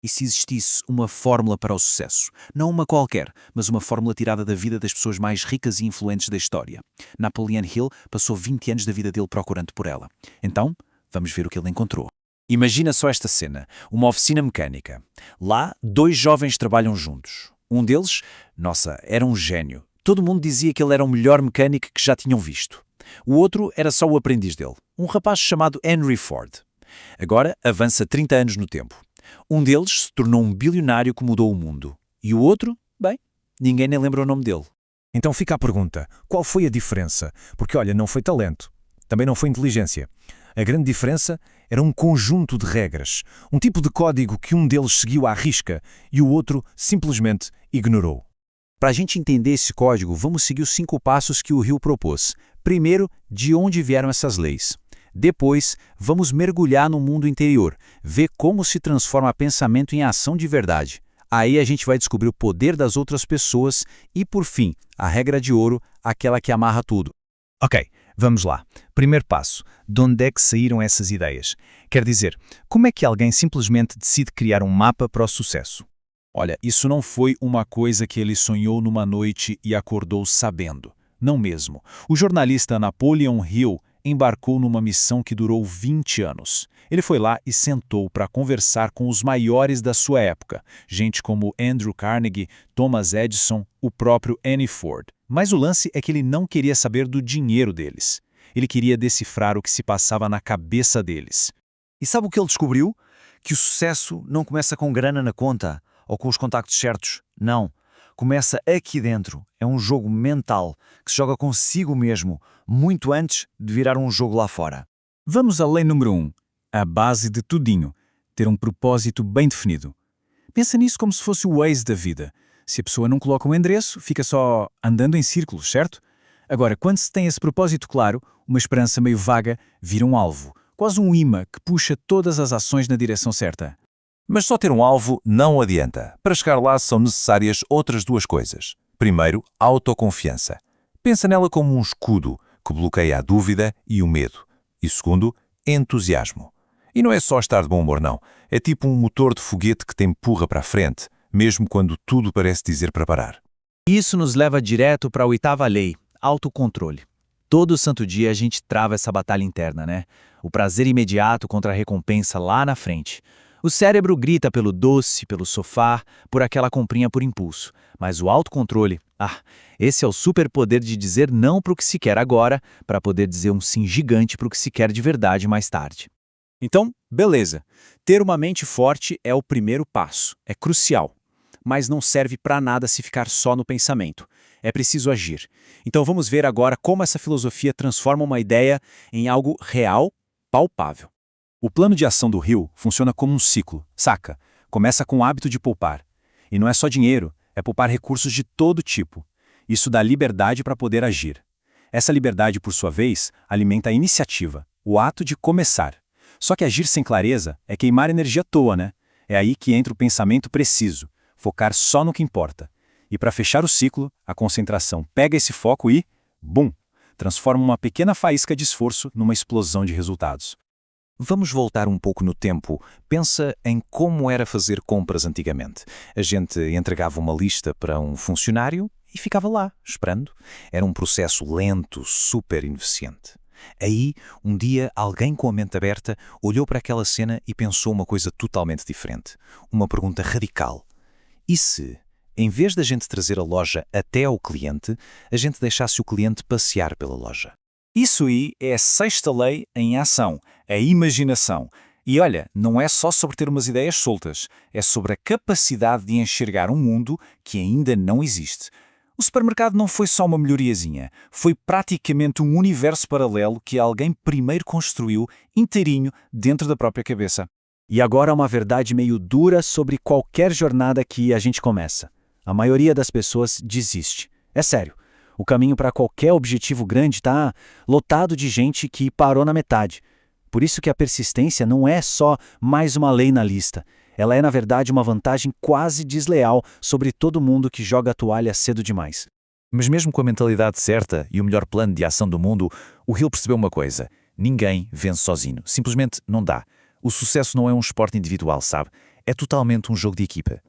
E se existisse uma fórmula para o sucesso? Não uma qualquer, mas uma fórmula tirada da vida das pessoas mais ricas e influentes da história. Napoleon Hill passou 20 anos da vida dele procurando por ela. Então, vamos ver o que ele encontrou. Imagina só esta cena, uma oficina mecânica. Lá, dois jovens trabalham juntos. Um deles, nossa, era um gênio. Todo mundo dizia que ele era o melhor mecânico que já tinham visto. O outro era só o aprendiz dele, um rapaz chamado Henry Ford. Agora avança 30 anos no tempo. Um deles se tornou um bilionário que mudou o mundo. E o outro, bem, ninguém nem lembra o nome dele. Então fica a pergunta, qual foi a diferença? Porque olha, não foi talento, também não foi inteligência. A grande diferença era um conjunto de regras, um tipo de código que um deles seguiu à risca e o outro simplesmente ignorou. Para a gente entender esse código, vamos seguir os 5 passos que o Hill propôs. Primeiro, de onde vieram essas leis. Depois, vamos mergulhar no mundo interior, ver como se transforma pensamento em ação de verdade. Aí a gente vai descobrir o poder das outras pessoas e, por fim, a regra de ouro, aquela que amarra tudo. Ok, vamos lá. Primeiro passo, de onde é que saíram essas ideias? Quer dizer, como é que alguém simplesmente decide criar um mapa para o sucesso? Olha, isso não foi uma coisa que ele sonhou numa noite e acordou sabendo. Não mesmo. O jornalista Napoleon Hill embarcou numa missão que durou 20 anos. Ele foi lá e sentou para conversar com os maiores da sua época, gente como Andrew Carnegie, Thomas Edison, o próprio Henry Ford. Mas o lance é que ele não queria saber do dinheiro deles. Ele queria decifrar o que se passava na cabeça deles. E sabe o que ele descobriu? Que o sucesso não começa com grana na conta ou com os contactos certos. Não. Começa aqui dentro. É um jogo mental que se joga consigo mesmo, muito antes de virar um jogo lá fora. Vamos à lei número 1. A base de tudinho. Ter um propósito bem definido. Pensa nisso como se fosse o Waze da vida. Se a pessoa não coloca um endereço, fica só andando em círculos, certo? Agora, quando se tem esse propósito claro, uma esperança meio vaga vira um alvo. Quase um imã que puxa todas as ações na direção certa. Mas só ter um alvo não adianta. Para chegar lá são necessárias outras 2 coisas. Primeiro, autoconfiança. Pensa nela como um escudo que bloqueia a dúvida e o medo. E segundo, entusiasmo. E não é só estar de bom humor, não. É tipo um motor de foguete que te empurra para a frente, mesmo quando tudo parece dizer para parar. Isso nos leva direto para a 8ª lei, autocontrole. Todo santo dia a gente trava essa batalha interna, né? O prazer imediato contra a recompensa lá na frente. O cérebro grita pelo doce, pelo sofá, por aquela comprinha por impulso. Mas o autocontrole, esse é o superpoder de dizer não para o que se quer agora, para poder dizer um sim gigante para o que se quer de verdade mais tarde. Então, beleza. Ter uma mente forte é o primeiro passo. É crucial. Mas não serve para nada se ficar só no pensamento. É preciso agir. Então vamos ver agora como essa filosofia transforma uma ideia em algo real, palpável. O plano de ação do Hill funciona como um ciclo, saca? Começa com o hábito de poupar. E não é só dinheiro, é poupar recursos de todo tipo. Isso dá liberdade para poder agir. Essa liberdade, por sua vez, alimenta a iniciativa, o ato de começar. Só que agir sem clareza é queimar energia à toa, né? É aí que entra o pensamento preciso, focar só no que importa. E para fechar o ciclo, a concentração pega esse foco e, bum, transforma uma pequena faísca de esforço numa explosão de resultados. Vamos voltar um pouco no tempo. Pensa em como era fazer compras antigamente. A gente entregava uma lista para um funcionário e ficava lá, esperando. Era um processo lento, super ineficiente. Aí, um dia, alguém com a mente aberta olhou para aquela cena e pensou uma coisa totalmente diferente. Uma pergunta radical. E se, em vez da gente trazer a loja até ao cliente, a gente deixasse o cliente passear pela loja? Isso aí é a 6ª lei em ação, a imaginação. E olha, não é só sobre ter umas ideias soltas, é sobre a capacidade de enxergar um mundo que ainda não existe. O supermercado não foi só uma melhoriazinha, foi praticamente um universo paralelo que alguém primeiro construiu inteirinho dentro da própria cabeça. E agora uma verdade meio dura sobre qualquer jornada que a gente começa. A maioria das pessoas desiste. É sério. O caminho para qualquer objetivo grande está lotado de gente que parou na metade. Por isso que a persistência não é só mais uma lei na lista. Ela é, na verdade, uma vantagem quase desleal sobre todo mundo que joga a toalha cedo demais. Mas mesmo com a mentalidade certa e o melhor plano de ação do mundo, o Hill percebeu uma coisa. Ninguém vence sozinho. Simplesmente não dá. O sucesso não é um esporte individual, sabe? É totalmente um jogo de equipa.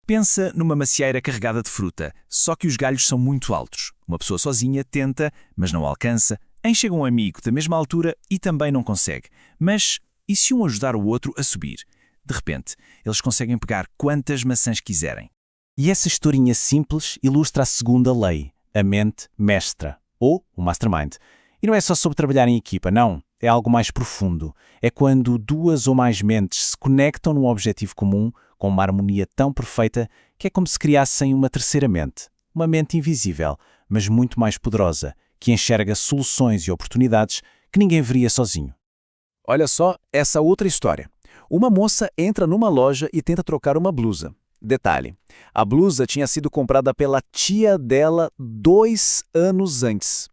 Pensa numa macieira carregada de fruta, só que os galhos são muito altos. Uma pessoa sozinha tenta, mas não alcança. Aí chega um amigo da mesma altura e também não consegue. Mas e se um ajudar o outro a subir? De repente, eles conseguem pegar quantas maçãs quiserem. E essa historinha simples ilustra a segunda lei, a mente mestra, ou o mastermind. E não é só sobre trabalhar em equipa, não. É algo mais profundo. É quando duas ou mais mentes se conectam num objetivo comum, com uma harmonia tão perfeita que é como se criassem uma terceira mente. Uma mente invisível, mas muito mais poderosa, que enxerga soluções e oportunidades que ninguém veria sozinho. Olha só essa outra história. Uma moça entra numa loja e tenta trocar uma blusa. Detalhe, a blusa tinha sido comprada pela tia dela 2 anos antes.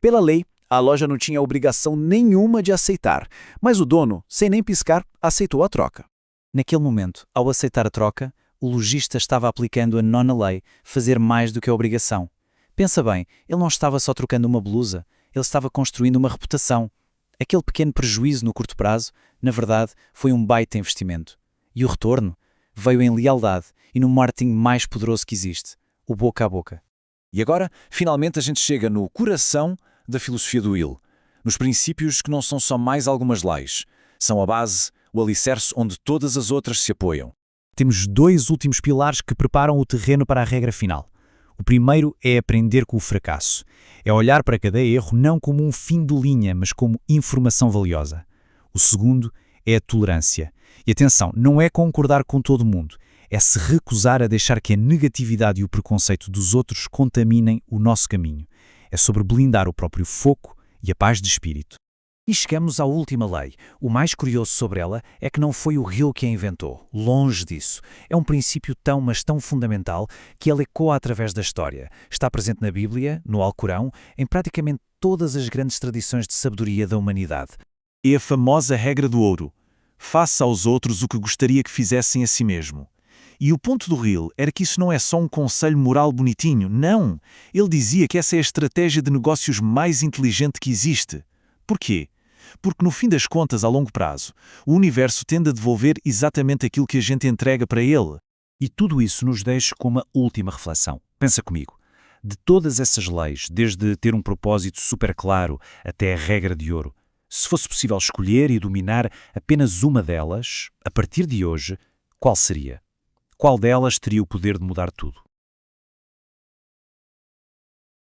Pela lei, a loja não tinha obrigação nenhuma de aceitar, mas o dono, sem nem piscar, aceitou a troca. Naquele momento, ao aceitar a troca, o lojista estava aplicando a nona lei, fazer mais do que a obrigação. Pensa bem, ele não estava só trocando uma blusa, ele estava construindo uma reputação. Aquele pequeno prejuízo no curto prazo, na verdade, foi um baita investimento. E o retorno veio em lealdade e no marketing mais poderoso que existe, o boca a boca. E agora, finalmente, a gente chega no coração da filosofia do Will. Nos princípios que não são só mais algumas leis. São a base, o alicerce onde todas as outras se apoiam. Temos 2 últimos pilares que preparam o terreno para a regra final. O primeiro é aprender com o fracasso. É olhar para cada erro não como um fim de linha, mas como informação valiosa. O segundo é a tolerância. E atenção, não é concordar com todo mundo. É se recusar a deixar que a negatividade e o preconceito dos outros contaminem o nosso caminho. É sobre blindar o próprio foco e a paz de espírito. E chegamos à última lei. O mais curioso sobre ela é que não foi o Hill que a inventou. Longe disso. É um princípio tão, mas tão fundamental que ele ecoa através da história. Está presente na Bíblia, no Alcorão, em praticamente todas as grandes tradições de sabedoria da humanidade. É a famosa regra do ouro. Faça aos outros o que gostaria que fizessem a si mesmo. E o ponto do Hill era que isso não é só um conselho moral bonitinho, não. Ele dizia que essa é a estratégia de negócios mais inteligente que existe. Porquê? Porque no fim das contas, a longo prazo, o universo tende a devolver exatamente aquilo que a gente entrega para ele. E tudo isso nos deixa com uma última reflexão. Pensa comigo. De todas essas leis, desde ter um propósito super claro até a regra de ouro, se fosse possível escolher e dominar apenas uma delas, a partir de hoje, qual seria? Qual delas teria o poder de mudar tudo?